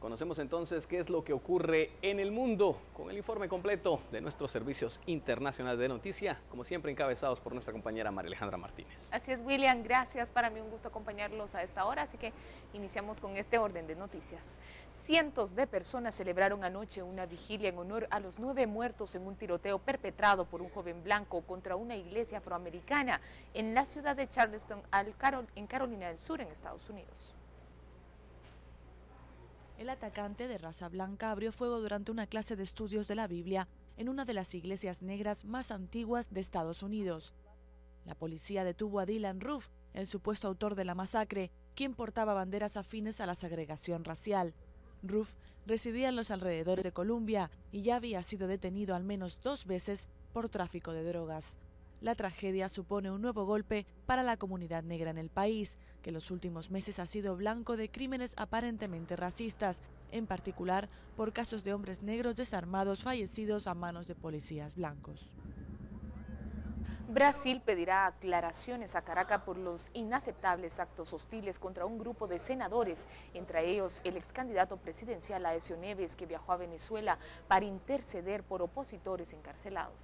Conocemos entonces qué es lo que ocurre en el mundo con el informe completo de nuestros servicios internacionales de noticia, como siempre encabezados por nuestra compañera María Alejandra Martínez. Así es, William, gracias. Para mí un gusto acompañarlos a esta hora, así que iniciamos con este orden de noticias. Cientos de personas celebraron anoche una vigilia en honor a los 9 muertos en un tiroteo perpetrado por un joven blanco contra una iglesia afroamericana en la ciudad de Charleston, en Carolina del Sur, en Estados Unidos. El atacante de raza blanca abrió fuego durante una clase de estudios de la Biblia en una de las iglesias negras más antiguas de Estados Unidos. La policía detuvo a Dylan Roof, el supuesto autor de la masacre, quien portaba banderas afines a la segregación racial. Roof residía en los alrededores de Columbia y ya había sido detenido al menos 2 veces por tráfico de drogas. La tragedia supone un nuevo golpe para la comunidad negra en el país, que en los últimos meses ha sido blanco de crímenes aparentemente racistas, en particular por casos de hombres negros desarmados fallecidos a manos de policías blancos. Brasil pedirá aclaraciones a Caracas por los inaceptables actos hostiles contra un grupo de senadores, entre ellos el ex candidato presidencial Aécio Neves, que viajó a Venezuela para interceder por opositores encarcelados.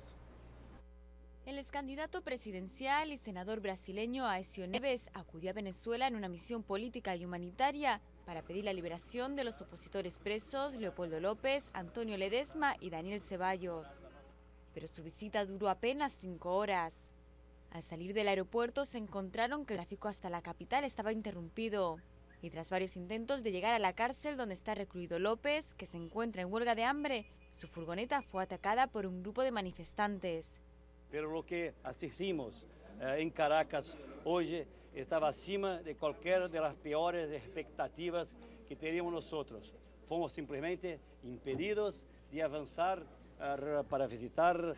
El ex candidato presidencial y senador brasileño Aécio Neves acudió a Venezuela en una misión política y humanitaria para pedir la liberación de los opositores presos Leopoldo López, Antonio Ledesma y Daniel Ceballos. Pero su visita duró apenas 5 horas. Al salir del aeropuerto se encontraron que el tráfico hasta la capital estaba interrumpido. Y tras varios intentos de llegar a la cárcel donde está recluido López, que se encuentra en huelga de hambre, su furgoneta fue atacada por un grupo de manifestantes. Pero lo que asistimos en Caracas hoy estaba acima de cualquiera de las peores expectativas que teníamos nosotros. Fuimos simplemente impedidos de avanzar para visitar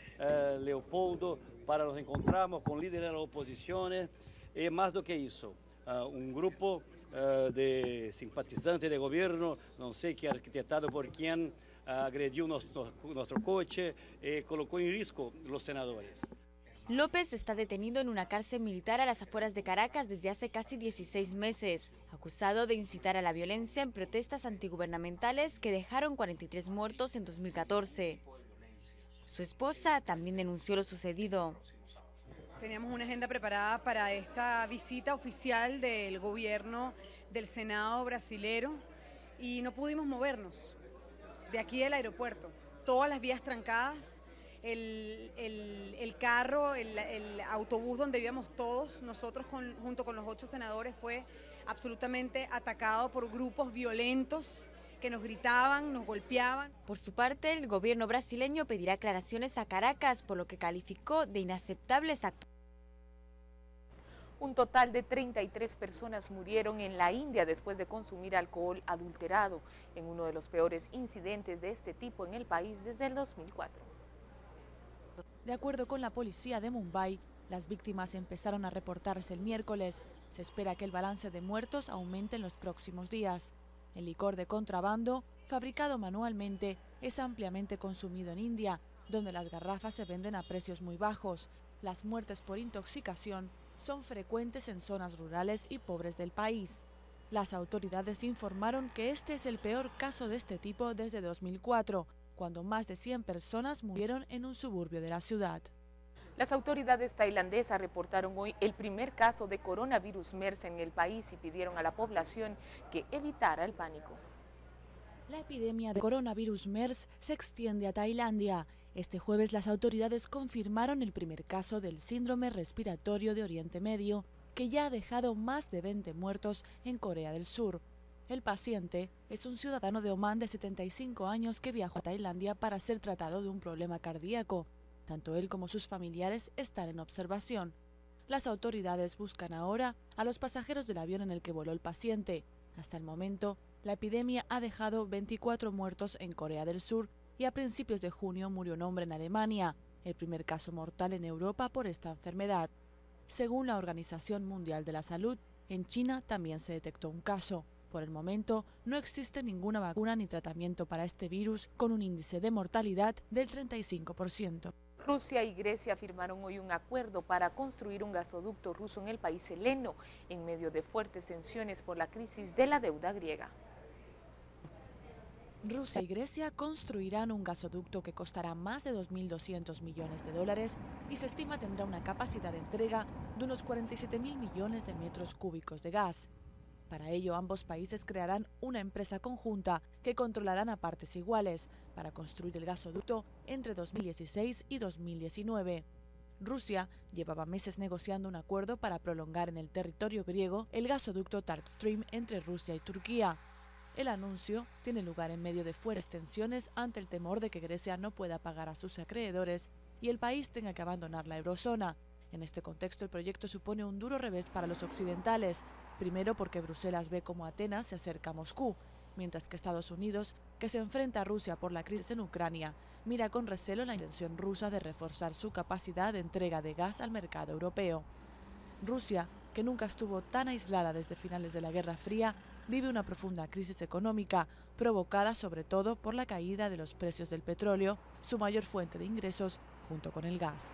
Leopoldo, para nos encontrarmos con líderes de la oposición y más do que eso, un grupo de simpatizantes del gobierno, no sé qué arquitectado por quién, agredió nuestro coche y colocó en riesgo los senadores. López está detenido en una cárcel militar a las afueras de Caracas desde hace casi 16 meses, acusado de incitar a la violencia en protestas antigubernamentales que dejaron 43 muertos en 2014. Su esposa también denunció lo sucedido. Teníamos una agenda preparada para esta visita oficial del gobierno del Senado brasilero y no pudimos movernos de aquí del aeropuerto. Todas las vías trancadas, el carro, el autobús donde íbamos todos, nosotros junto con los 8 senadores, fue absolutamente atacado por grupos violentos que nos gritaban, nos golpeaban. Por su parte, el gobierno brasileño pedirá aclaraciones a Caracas por lo que calificó de inaceptables actos. Un total de 33 personas murieron en la India después de consumir alcohol adulterado, en uno de los peores incidentes de este tipo en el país desde el 2004. De acuerdo con la policía de Mumbai, las víctimas empezaron a reportarse el miércoles. Se espera que el balance de muertos aumente en los próximos días. El licor de contrabando, fabricado manualmente, es ampliamente consumido en India, donde las garrafas se venden a precios muy bajos. Las muertes por intoxicación son frecuentes en zonas rurales y pobres del país. Las autoridades informaron que este es el peor caso de este tipo desde 2004, cuando más de 100 personas murieron en un suburbio de la ciudad. Las autoridades tailandesas reportaron hoy el primer caso de coronavirus MERS en el país y pidieron a la población que evitara el pánico. La epidemia de coronavirus MERS se extiende a Tailandia. Este jueves las autoridades confirmaron el primer caso del síndrome respiratorio de Oriente Medio, que ya ha dejado más de 20 muertos en Corea del Sur. El paciente es un ciudadano de Omán de 75 años que viajó a Tailandia para ser tratado de un problema cardíaco. Tanto él como sus familiares están en observación. Las autoridades buscan ahora a los pasajeros del avión en el que voló el paciente. Hasta el momento, la epidemia ha dejado 24 muertos en Corea del Sur y a principios de junio murió un hombre en Alemania, el primer caso mortal en Europa por esta enfermedad. Según la Organización Mundial de la Salud, en China también se detectó un caso. Por el momento, no existe ninguna vacuna ni tratamiento para este virus, con un índice de mortalidad del 35%. Rusia y Grecia firmaron hoy un acuerdo para construir un gasoducto ruso en el país heleno, en medio de fuertes tensiones por la crisis de la deuda griega. Rusia y Grecia construirán un gasoducto que costará más de 2.200 millones de dólares y se estima tendrá una capacidad de entrega de unos 47.000 millones de metros cúbicos de gas. Para ello, ambos países crearán una empresa conjunta que controlarán a partes iguales para construir el gasoducto entre 2016 y 2019. Rusia llevaba meses negociando un acuerdo para prolongar en el territorio griego el gasoducto TARP Stream entre Rusia y Turquía. El anuncio tiene lugar en medio de fuertes tensiones ante el temor de que Grecia no pueda pagar a sus acreedores y el país tenga que abandonar la eurozona. En este contexto, el proyecto supone un duro revés para los occidentales, primero porque Bruselas ve como Atenas se acerca a Moscú, mientras que Estados Unidos, que se enfrenta a Rusia por la crisis en Ucrania, mira con recelo la intención rusa de reforzar su capacidad de entrega de gas al mercado europeo. Rusia, que nunca estuvo tan aislada desde finales de la Guerra Fría, vive una profunda crisis económica, provocada sobre todo por la caída de los precios del petróleo, su mayor fuente de ingresos, junto con el gas.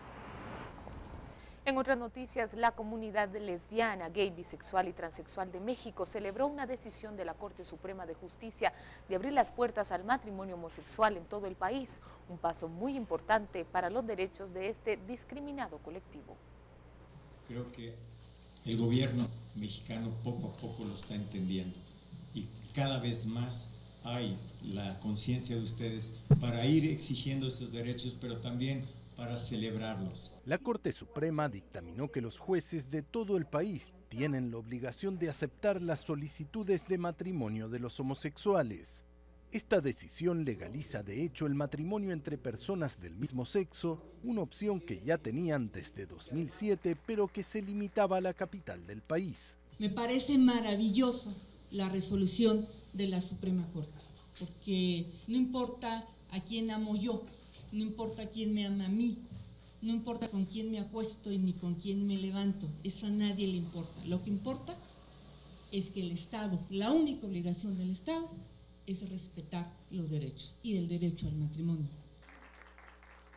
En otras noticias, la comunidad lesbiana, gay, bisexual y transexual de México celebró una decisión de la Corte Suprema de Justicia de abrir las puertas al matrimonio homosexual en todo el país, un paso muy importante para los derechos de este discriminado colectivo. Creo que el gobierno mexicano poco a poco lo está entendiendo y cada vez más hay la conciencia de ustedes para ir exigiendo estos derechos, pero también para celebrarlos. La Corte Suprema dictaminó que los jueces de todo el país tienen la obligación de aceptar las solicitudes de matrimonio de los homosexuales. Esta decisión legaliza de hecho el matrimonio entre personas del mismo sexo, una opción que ya tenían desde 2007, pero que se limitaba a la capital del país. Me parece maravilloso la resolución de la Suprema Corte, porque no importa a quién amo yo, no importa quién me ama a mí, no importa con quién me acuesto y ni con quién me levanto, eso a nadie le importa. Lo que importa es que el Estado, la única obligación del Estado es respetar los derechos y el derecho al matrimonio.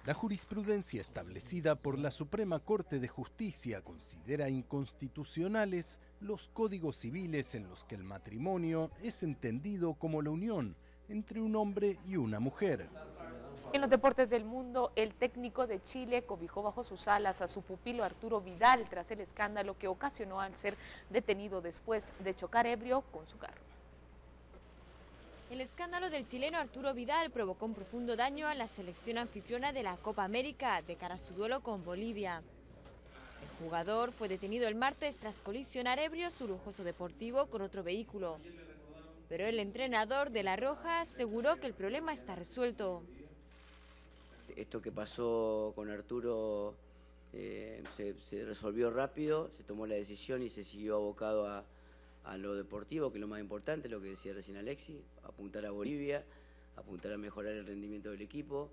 La jurisprudencia establecida por la Suprema Corte de Justicia considera inconstitucionales los códigos civiles en los que el matrimonio es entendido como la unión entre un hombre y una mujer. En los deportes del mundo, el técnico de Chile cobijó bajo sus alas a su pupilo Arturo Vidal tras el escándalo que ocasionó al ser detenido después de chocar ebrio con su carro. El escándalo del chileno Arturo Vidal provocó un profundo daño a la selección anfitriona de la Copa América de cara a su duelo con Bolivia. El jugador fue detenido el martes tras colisionar ebrio su lujoso deportivo con otro vehículo. Pero el entrenador de La Roja aseguró que el problema está resuelto. Esto que pasó con Arturo se resolvió rápido, se tomó la decisión y se siguió abocado a lo deportivo, que es lo más importante, lo que decía recién Alexis, apuntar a Bolivia, apuntar a mejorar el rendimiento del equipo,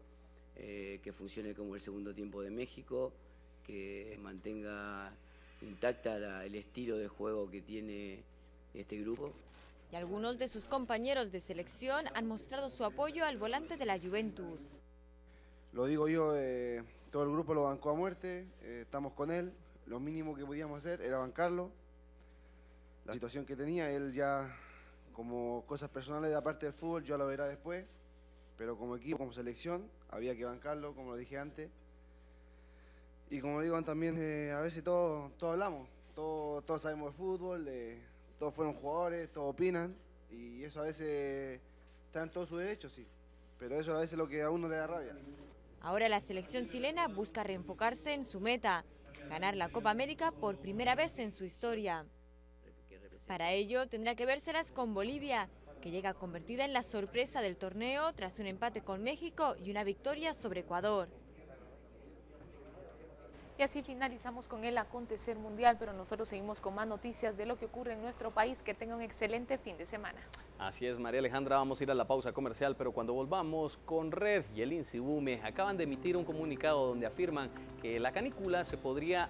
que funcione como el segundo tiempo de México, que mantenga intacta el estilo de juego que tiene este grupo. Y algunos de sus compañeros de selección han mostrado su apoyo al volante de la Juventus. Lo digo yo, todo el grupo lo bancó a muerte, estamos con él, lo mínimo que podíamos hacer era bancarlo. La situación que tenía, él ya como cosas personales de aparte del fútbol, yo lo verá después, pero como equipo, como selección, había que bancarlo, como lo dije antes. Y como lo digo también, a veces todos hablamos, todos sabemos de fútbol, todos fueron jugadores, todos opinan, y eso a veces está en todo su derecho, sí, pero eso a veces es lo que a uno le da rabia. Ahora la selección chilena busca reenfocarse en su meta, ganar la Copa América por primera vez en su historia. Para ello tendrá que vérselas con Bolivia, que llega convertida en la sorpresa del torneo tras un empate con México y una victoria sobre Ecuador. Y así finalizamos con el acontecer mundial, pero nosotros seguimos con más noticias de lo que ocurre en nuestro país. Que tengan un excelente fin de semana. Así es, María Alejandra, vamos a ir a la pausa comercial, pero cuando volvamos, Conred y el INSIBUME acaban de emitir un comunicado donde afirman que la canícula se podría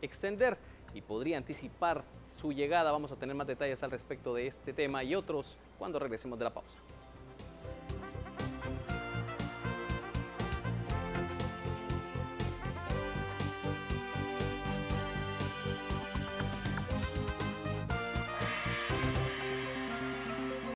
extender y podría anticipar su llegada. Vamos a tener más detalles al respecto de este tema y otros cuando regresemos de la pausa.